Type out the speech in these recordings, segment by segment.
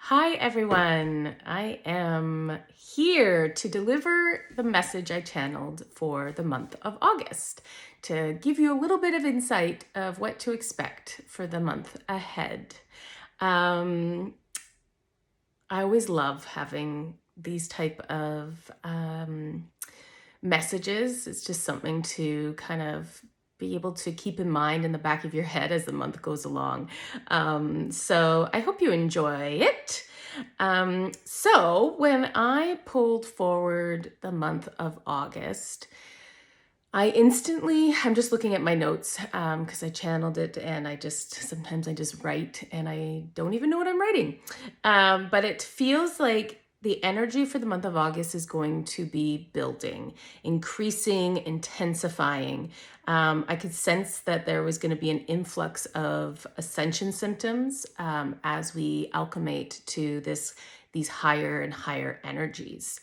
Hi, everyone. I am here to deliver the message I channeled for the month of August to give you a little bit of insight of what to expect for the month ahead. Um, I always love having these type of messages. It's just something to kind of be able to keep in mind in the back of your head as the month goes along. So I hope you enjoy it. So when I pulled forward the month of August, I'm just looking at my notes because I channeled it and sometimes I just write and I don't even know what I'm writing. But it feels like the energy for the month of August is going to be building, increasing, intensifying. I could sense that there was going to be an influx of ascension symptoms as we alchemate to these higher and higher energies.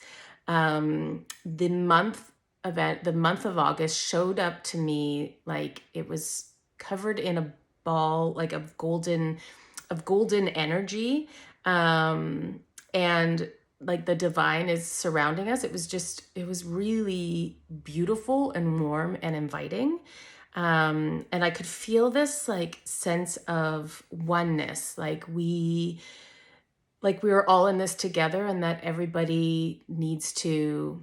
The month of August showed up to me like it was covered in a ball like of golden energy. And like the divine is surrounding us. It was really beautiful and warm and inviting. And I could feel this like sense of oneness, like we were all in this together, and that everybody needs to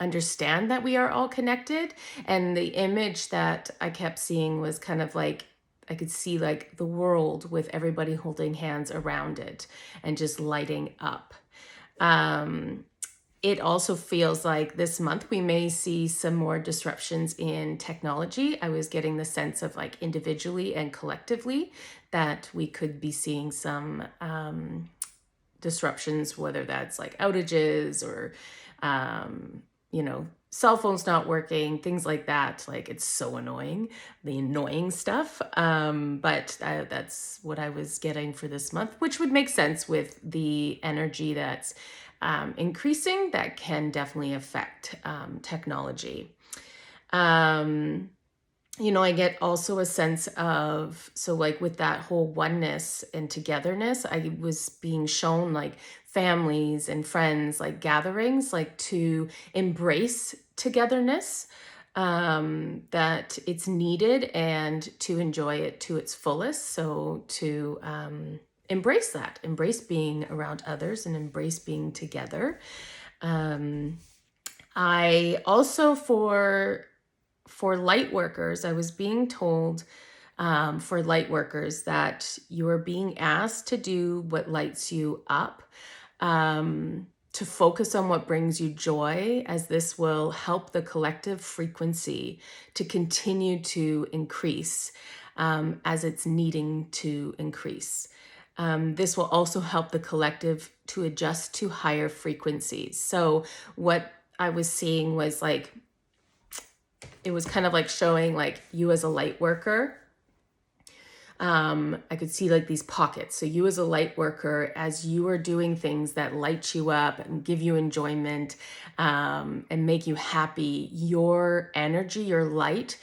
understand that we are all connected. And the image that I kept seeing was kind of like I could see like the world with everybody holding hands around it and just lighting up. Um, it also feels like this month we may see some more disruptions in technology. I was getting the sense of like individually and collectively that we could be seeing some disruptions, whether that's like outages or cell phones not working, things like that. Like it's so annoying, the annoying stuff. But that's what I was getting for this month, which would make sense with the energy that's increasing. That can definitely affect technology. I get also a sense of, so like with that whole oneness and togetherness, I was being shown like families and friends, like gatherings, like to embrace togetherness, that it's needed and to enjoy it to its fullest. So to embrace that, embrace being around others and embrace being together. I also for light workers, I was being told for light workers that you are being asked to do what lights you up, to focus on what brings you joy, as this will help the collective frequency to continue to increase as it's needing to increase. This will also help the collective to adjust to higher frequencies. So, what I was seeing was like, it was kind of like showing like you as a light worker. I could see like these pockets. So you as a light worker, as you are doing things that light you up and give you enjoyment, and make you happy, your energy, your light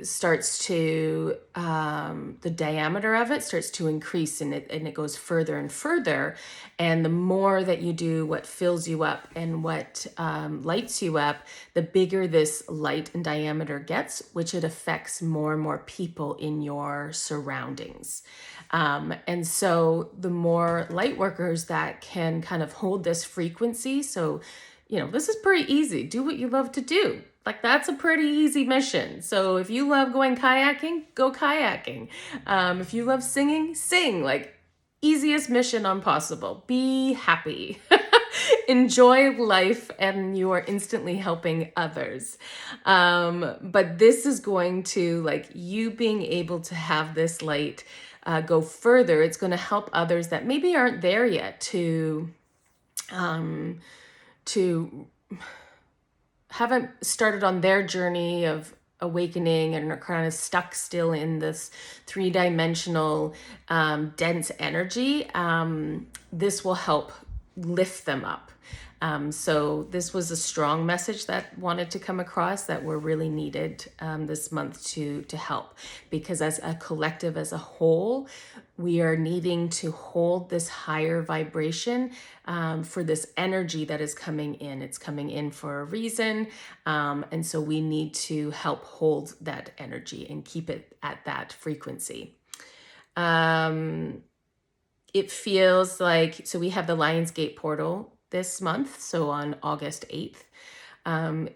starts to the diameter of it starts to increase, and it goes further and further. And the more that you do what fills you up and what lights you up, the bigger this light and diameter gets, which it affects more and more people in your surroundings. And so the more light workers that can kind of hold this frequency, so this is pretty easy. Do what you love to do. Like that's a pretty easy mission. So if you love going kayaking, go kayaking. If you love singing, sing. Like easiest mission on possible. Be happy. Enjoy life, and you are instantly helping others. But this is going to, like, you being able to have this light go further. It's going to help others that maybe aren't there yet to haven't started on their journey of awakening and are kind of stuck still in this three-dimensional dense energy. This will help lift them up. So this was a strong message that wanted to come across that were really needed this month to help, because as a collective, as a whole, we are needing to hold this higher vibration for this energy that is coming in. It's coming in for a reason, and so we need to help hold that energy and keep it at that frequency. It feels like, so we have the Lionsgate portal this month, so on August 8th.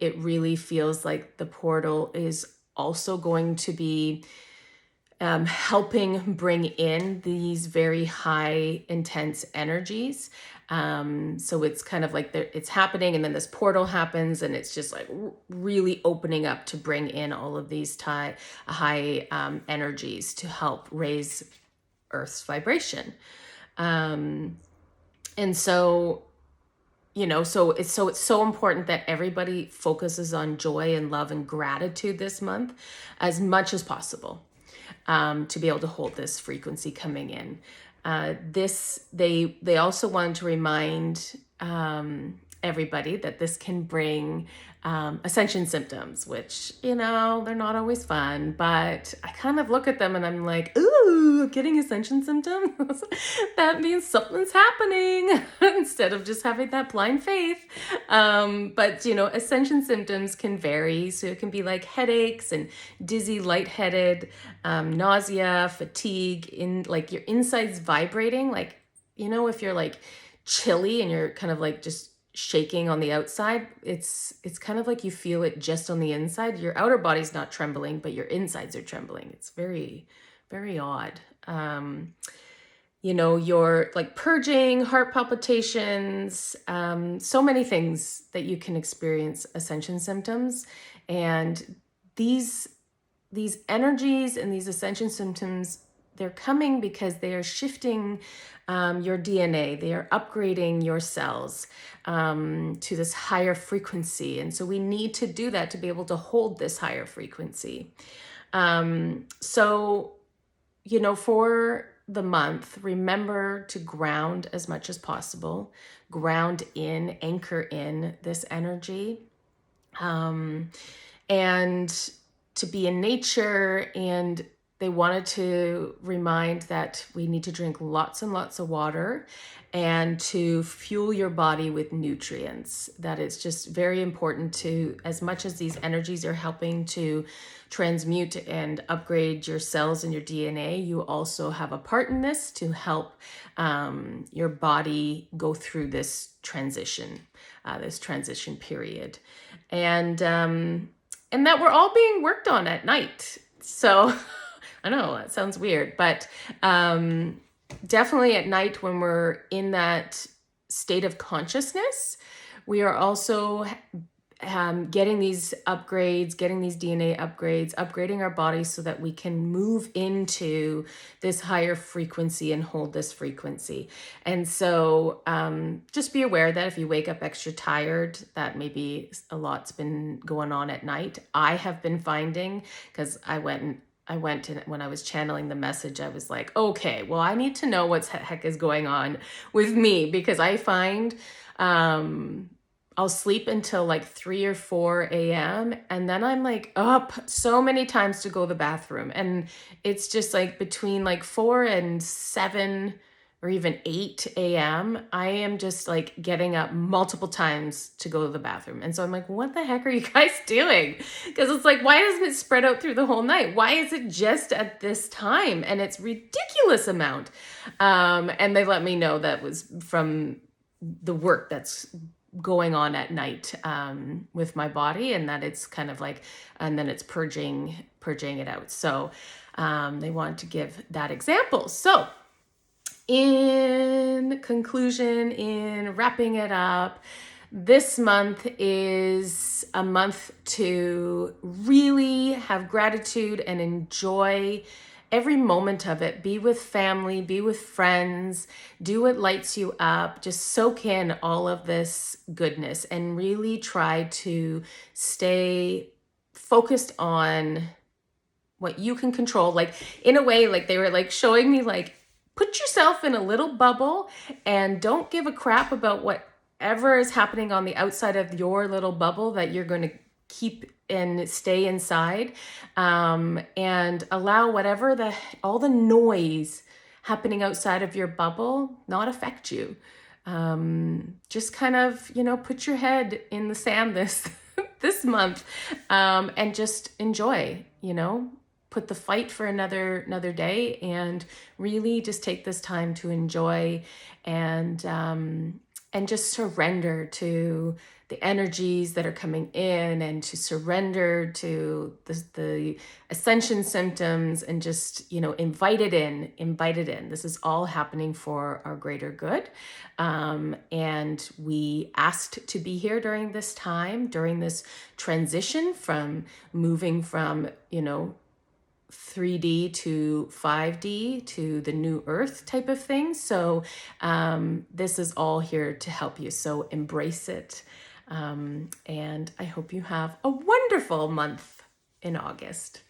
It really feels like the portal is also going to be helping bring in these very high intense energies. So it's kind of like it's happening, and then this portal happens, and it's just like really opening up to bring in all of these high energies to help raise Earth's vibration. And so, so it's so important that everybody focuses on joy and love and gratitude this month as much as possible, to be able to hold this frequency coming in. They also wanted to remind everybody that this can bring ascension symptoms, which, they're not always fun, but I kind of look at them and I'm like, ooh, getting ascension symptoms? That means something's happening instead of just having that blind faith. But, ascension symptoms can vary. So it can be like headaches and dizzy, lightheaded, nausea, fatigue, in like your insides vibrating. Like, if you're like chilly and you're kind of like just shaking on the outside, it's kind of like you feel it just on the inside. Your outer body's not trembling, but your insides are trembling. It's very, very odd. You're like purging, heart palpitations, so many things that you can experience ascension symptoms. And these energies and these ascension symptoms, they're coming because they are shifting your DNA. They are upgrading your cells to this higher frequency. And so we need to do that to be able to hold this higher frequency. So, for the month, remember to ground as much as possible, ground in, anchor in this energy, and to be in nature. And they wanted to remind that we need to drink lots and lots of water and to fuel your body with nutrients. That is just very important to, as much as these energies are helping to transmute and upgrade your cells and your DNA, you also have a part in this to help your body go through this transition period. And that we're all being worked on at night. So I know that sounds weird, but definitely at night when we're in that state of consciousness, we are also getting these upgrades, getting these DNA upgrades, upgrading our bodies so that we can move into this higher frequency and hold this frequency. And so just be aware that if you wake up extra tired, that maybe a lot's been going on at night. I have been finding, because I went and when I was channeling the message, I was like, okay, well, I need to know what the heck is going on with me, because I find I'll sleep until like 3 or 4 a.m. and then I'm like up so many times to go to the bathroom. And it's just like between like 4 and 7 or even 8 a.m., I am just like getting up multiple times to go to the bathroom. And so I'm like, what the heck are you guys doing? Because it's like, why doesn't it spread out through the whole night? Why is it just at this time? And it's ridiculous amount. And they let me know that was from the work that's going on at night with my body, and that it's kind of like, and then it's purging it out. So they want to give that example. So in conclusion, in wrapping it up, this month is a month to really have gratitude and enjoy every moment of it. Be with family, be with friends, do what lights you up. Just soak in all of this goodness and really try to stay focused on what you can control. Like in a way, like they were like showing me like put yourself in a little bubble and don't give a crap about whatever is happening on the outside of your little bubble that you're going to keep and stay inside, and allow whatever all the noise happening outside of your bubble not affect you. Just kind of, put your head in the sand this month, and just enjoy, put the fight for another day, and really just take this time to enjoy, and just surrender to the energies that are coming in, and to surrender to the ascension symptoms, and just, invite it in. This is all happening for our greater good. And we asked to be here during this time, during this transition from moving from, 3D to 5D to the new earth type of thing. So this is all here to help you. So embrace it. And I hope you have a wonderful month in August.